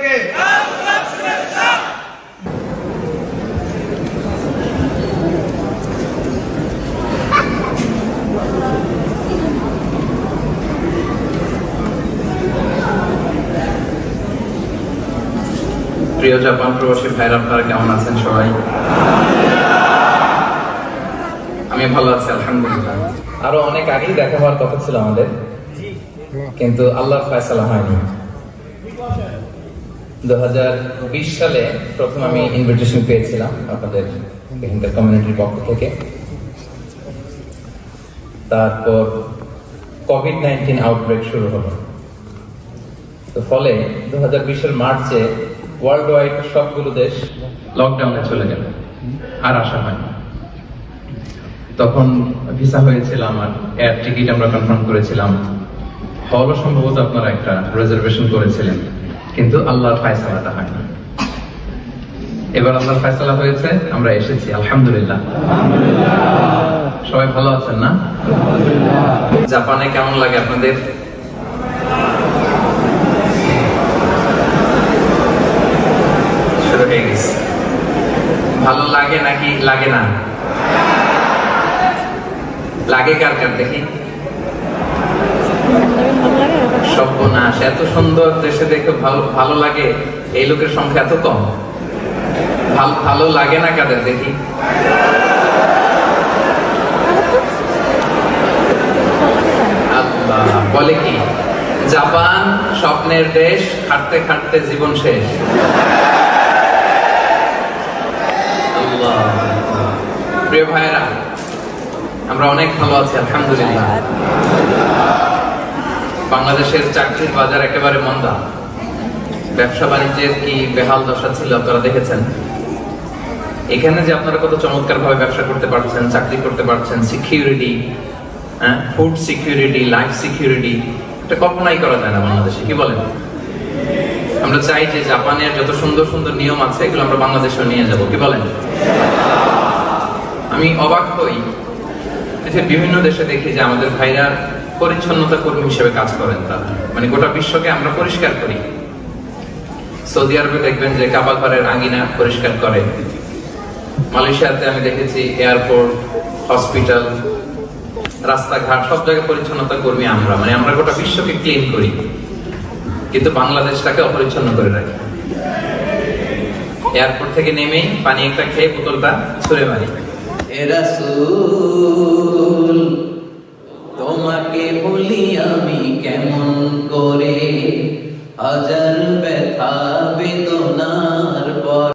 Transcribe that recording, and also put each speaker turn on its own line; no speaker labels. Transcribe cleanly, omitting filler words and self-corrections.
থেকে
প্রিয় জাপান প্রবাসী ভাইরা, আপনারা কেমন আছেন সবাই? আমি ভালো আছি আলহামদুলিল্লাহ। আরো অনেক আগেই দেখা হওয়ার কথা ছিল আমাদের, কিন্তু আল্লাহর ফয়সালা হয়নি। 2020 সালে প্রথম আমি ইনভিটেশন পেয়েছিলাম আপনাদের এখানকার কমিউনিটির পক্ষ থেকে। তারপর কোভিড-19 আউটব্রেক শুরু হলো। তো ফলে 2020 মার্চে ওয়ার্ল্ড ওয়াইড সবগুলো দেশ লকডাউনে চলে গেল, আর আসা হয়নি। তখন ভিসা হয়েছিল আমার, এয়ার টিকিট আমরা কনফার্ম করেছিলাম, হলও সম্ভবত আপনারা একটা রিজার্ভেশন করেছিলেন, কিন্তু আল্লাহর ফয়সালাটা হয়নি। এবার আল্লাহর ফয়সালা হয়েছে, আমরা এসেছি আলহামদুলিল্লাহ। সবাই ভালো আছেন না? জাপানে কেমন লাগে আপনাদের? শুরু হয়ে গেছে। ভালো লাগে নাকি লাগে না? লাগে কার কার দেখি? সর্বনাশ, এত সুন্দর দেশে দেখে ভালো লাগে, এই লোকের সংখ্যা এত কম। ভালো লাগে না কাদের দেখি? আল্লাহ বলে কি, জাপান স্বপ্নের দেশ, খাটতে খাটতে জীবন শেষ। আল্লাহ। প্রিয় ভাইরা, আমরা অনেক ভালো আছি আলহামদুলিল্লাহ। বাংলাদেশের চাকরির বাজার একেবারে মন্দা, ব্যবসা বাণিজ্যের কি বেহাল দশা ছিল আপনারা দেখেছেন। এখানে যে আপনারা কত চমৎকার ভাবে ব্যবসা করতে পারছেন, চাকরি করতে পারছেন, security, food security, life security, এটা কল্পনাই করা যায় না বাংলাদেশে, কি বলেন? আমরা চাই যে জাপানের যত সুন্দর সুন্দর নিয়ম আছে এগুলো আমরা বাংলাদেশেও নিয়ে যাব, কি বলেন? আমি অবাক হই, বিভিন্ন দেশে দেখি যে আমাদের ভাইরা পরিচ্ছন্নতা কর্মী হিসেবে কাজ করেন। তারা মানে গোটা বিশ্বকে আমরা পরিষ্কার করি। সৌদি আরবে দেখবেন যে কাবা ঘরের আঙ্গিনা পরিষ্কার করে। মালয়েশিয়াতে আমি দেখেছি এয়ারপোর্ট, হসপিটাল, রাস্তাঘাট সব জায়গায় পরিচ্ছন্নতা কর্মী আমরা, মানে আমরা গোটা বিশ্বকে ক্লিন করি, কিন্তু বাংলাদেশটাকে অপরিচ্ছন্ন করে রাখি। এয়ারপোর্ট থেকে নেমেই পানি একটা খেয়ে বোতলটা ছুঁড়ে মারি। এ রাসূল, তোমাকে বলি আমি কেমন করে, হাজার ব্যথা বেদনার পর